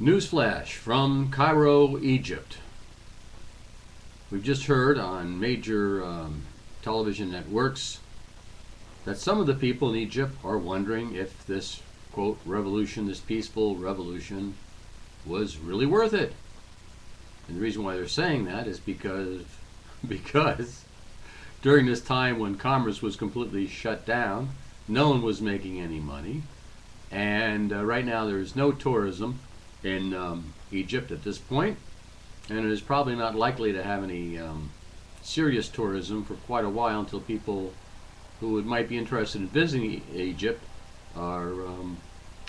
Newsflash from Cairo, Egypt. We've just heard on major television networks that some of the people in Egypt are wondering if this, quote, revolution, this peaceful revolution, was really worth it. And the reason why they're saying that is because during this time when commerce was completely shut down, no one was making any money, and right now there's no tourism in Egypt at this point, and it is probably not likely to have any serious tourism for quite a while until people who might be interested in visiting Egypt are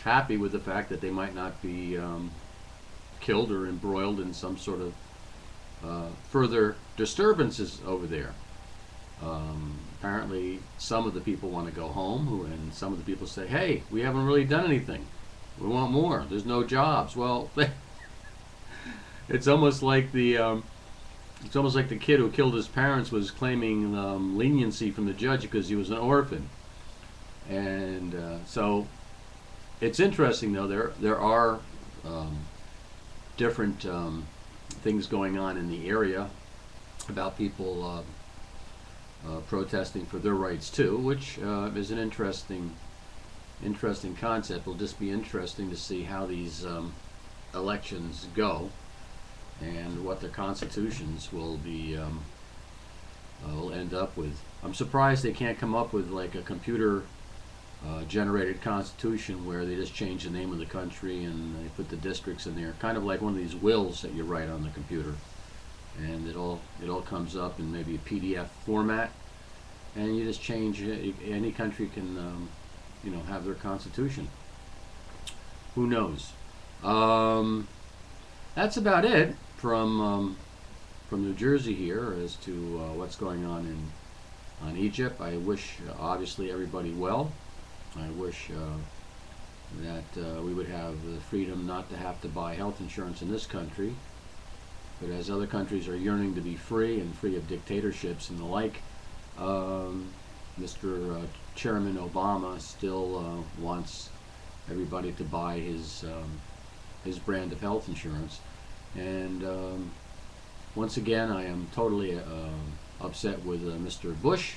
happy with the fact that they might not be killed or embroiled in some sort of further disturbances over there. Apparently, some of the people want to go home, and some of the people say, "Hey, we haven't really done anything. We want more. There's no jobs." Well, it's almost like the kid who killed his parents was claiming leniency from the judge because he was an orphan, and so it's interesting though. There are different things going on in the area about people protesting for their rights too, which is an interesting concept. It'll just be interesting to see how these elections go and what the constitutions will end up with. I'm surprised they can't come up with like a computer generated constitution where they just change the name of the country and they put the districts in there, kind of like one of these wills that you write on the computer, and it all comes up in maybe a PDF format, and you just change it. Any country can have their constitution. Who knows? That's about it from New Jersey here as to what's going on Egypt. I wish obviously everybody well. I wish that we would have the freedom not to have to buy health insurance in this country. But as other countries are yearning to be free and free of dictatorships and the like, Mr. Chairman Obama still wants everybody to buy his brand of health insurance. And once again, I am totally upset with Mr. Bush,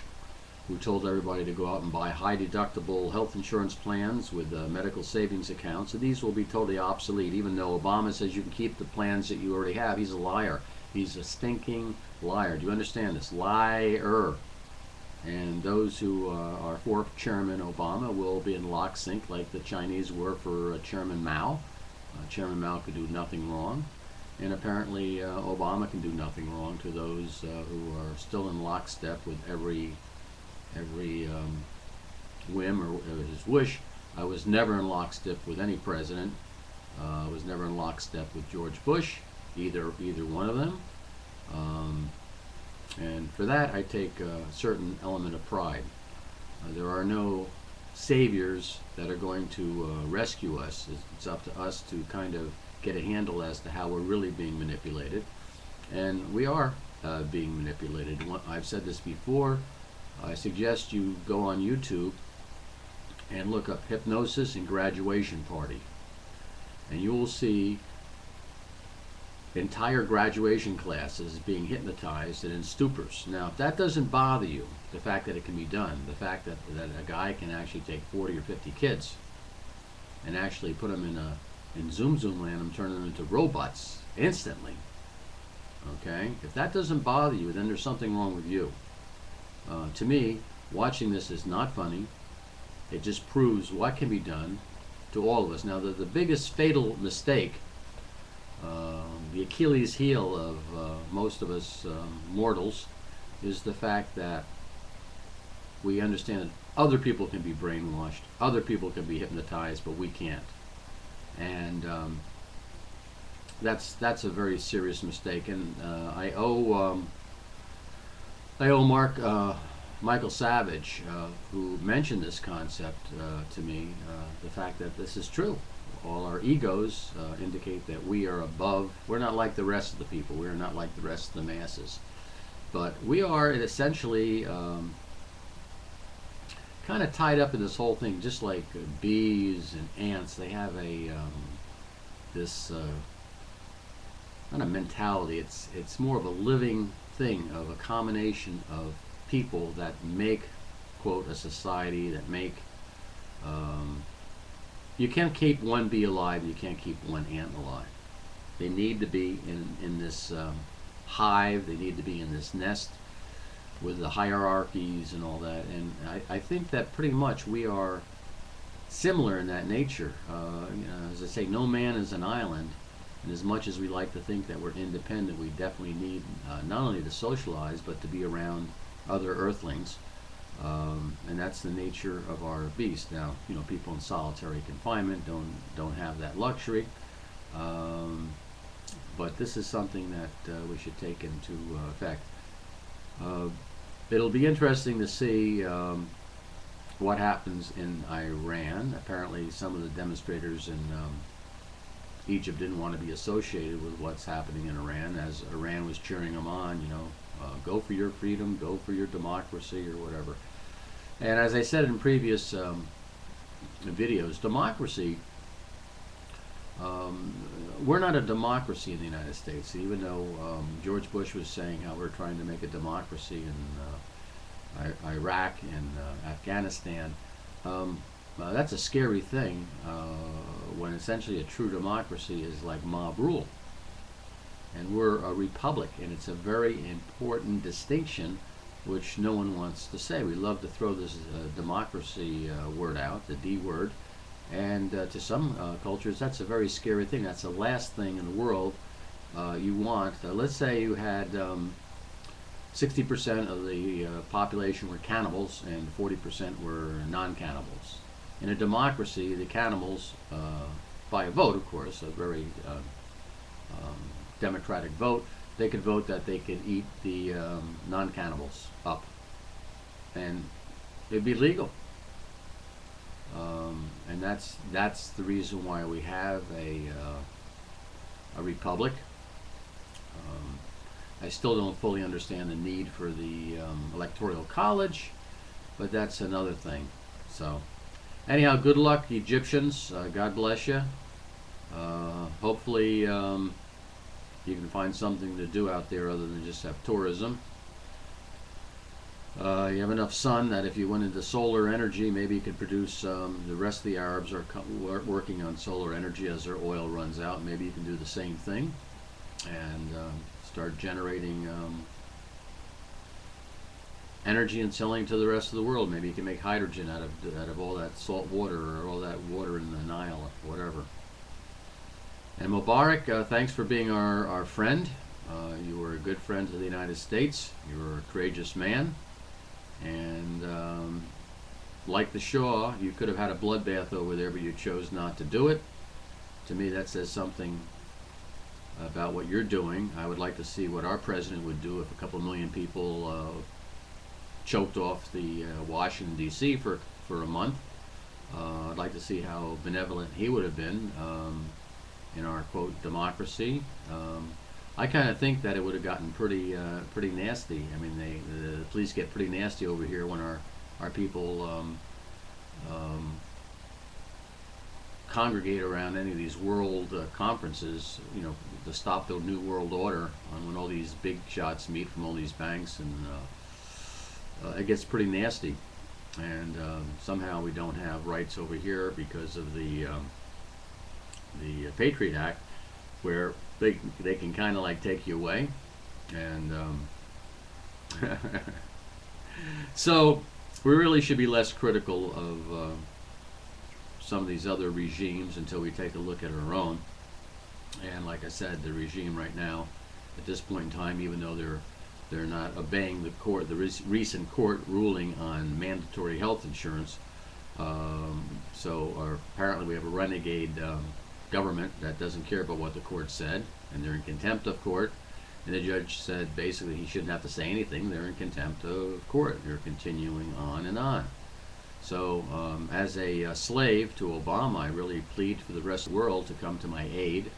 who told everybody to go out and buy high deductible health insurance plans with medical savings accounts. And these will be totally obsolete, even though Obama says you can keep the plans that you already have. He's a liar. He's a stinking liar. Do you understand this? Liar. And those who are for Chairman Obama will be in lock sync like the Chinese were for Chairman Mao. Chairman Mao could do nothing wrong. And apparently Obama can do nothing wrong to those who are still in lockstep with every whim or his wish. I was never in lockstep with any president. I was never in lockstep with George Bush, either one of them. And for that, I take a certain element of pride. There are no saviors that are going to rescue us. It's up to us to kind of get a handle as to how we're really being manipulated. And we are being manipulated. I've said this before. I suggest you go on YouTube and look up hypnosis and graduation party. And you will see entire graduation classes being hypnotized and in stupors. Now, if that doesn't bother you, the fact that it can be done, the fact that a guy can actually take 40 or 50 kids and actually put them in Zoom land and turn them into robots instantly, okay? If that doesn't bother you, then there's something wrong with you. To me, watching this is not funny. It just proves what can be done to all of us. Now, the biggest fatal mistake, the Achilles heel of most of us mortals, is the fact that we understand that other people can be brainwashed, other people can be hypnotized, but we can't. And that's a very serious mistake. And I owe Michael Savage, who mentioned this concept to me, the fact that this is true. All our egos indicate that we are above. We're not like the rest of the people. We are not like the rest of the masses. But we are essentially kind of tied up in this whole thing, just like bees and ants. They this not a mentality. It's more of a living thing of a combination of people that make, quote, a society, that make. You can't keep one bee alive. You can't keep one ant alive. They need to be in this hive. They need to be in this nest with the hierarchies and all that. And I think that pretty much we are similar in that nature. As I say, no man is an island. And as much as we like to think that we're independent, we definitely need not only to socialize, but to be around other earthlings. And that's the nature of our beast. Now, people in solitary confinement don't have that luxury. But this is something that we should take into effect. It'll be interesting to see what happens in Iran. Apparently, some of the demonstrators in Egypt didn't want to be associated with what's happening in Iran, as Iran was cheering them on, go for your freedom, go for your democracy, or whatever. And as I said in previous videos, democracy, we're not a democracy in the United States, even though George Bush was saying how we're trying to make a democracy in Iraq and Afghanistan. That's a scary thing when essentially a true democracy is like mob rule. And we're a republic, and it's a very important distinction which no one wants to say. We love to throw this democracy word out, the D word, and to some cultures that's a very scary thing. That's the last thing in the world you want. Let's say you had 60% of the population were cannibals and 40% were non-cannibals. In a democracy, the cannibals, by a vote, of course, a very democratic vote, they could vote that they could eat the non-cannibals up, and it'd be legal. And that's the reason why we have a republic. I still don't fully understand the need for the electoral college, but that's another thing. So anyhow, good luck, Egyptians. God bless you. Hopefully you can find something to do out there other than just have tourism. You have enough sun that if you went into solar energy, maybe you could produce, the rest of the Arabs are working on solar energy as their oil runs out. Maybe you can do the same thing and start generating energy and selling to the rest of the world. Maybe you can make hydrogen out of all that salt water or all that water in the Nile or whatever. And Mubarak, thanks for being our friend. You were a good friend to the United States. You were a courageous man. And like the Shah, you could have had a bloodbath over there, but you chose not to do it. To me, that says something about what you're doing. I would like to see what our president would do if a couple million people choked off the Washington, D.C. for a month. I'd like to see how benevolent he would have been in our, quote, democracy. I kind of think that it would have gotten pretty nasty. I mean, the police get pretty nasty over here when our people congregate around any of these world conferences, to stop the New World Order, when all these big shots meet from all these banks, and it gets pretty nasty. And somehow we don't have rights over here because of the Patriot Act, where they can kind of like take you away. And so we really should be less critical of some of these other regimes until we take a look at our own. And like I said, the regime right now, at this point in time, even though they're not obeying the recent court ruling on mandatory health insurance, apparently we have a renegade government that doesn't care about what the court said, and they're in contempt of court. And the judge said basically he shouldn't have to say anything. They're in contempt of court. They're continuing on and on. So as a slave to Obama, I really plead for the rest of the world to come to my aid,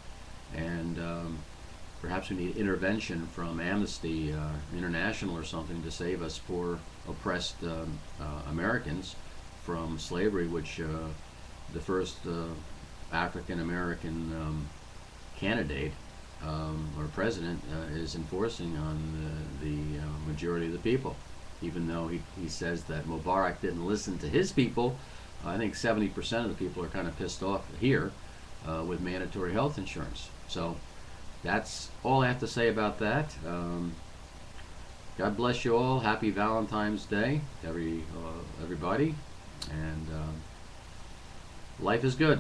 and perhaps we need intervention from Amnesty International or something to save us poor oppressed Americans from slavery, which the first African American candidate or president is enforcing on the majority of the people. Even though he says that Mubarak didn't listen to his people, I think 70% of the people are kind of pissed off here with mandatory health insurance. So that's all I have to say about that. God bless you all. Happy Valentine's Day, everybody. And life is good.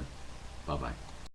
Bye-bye.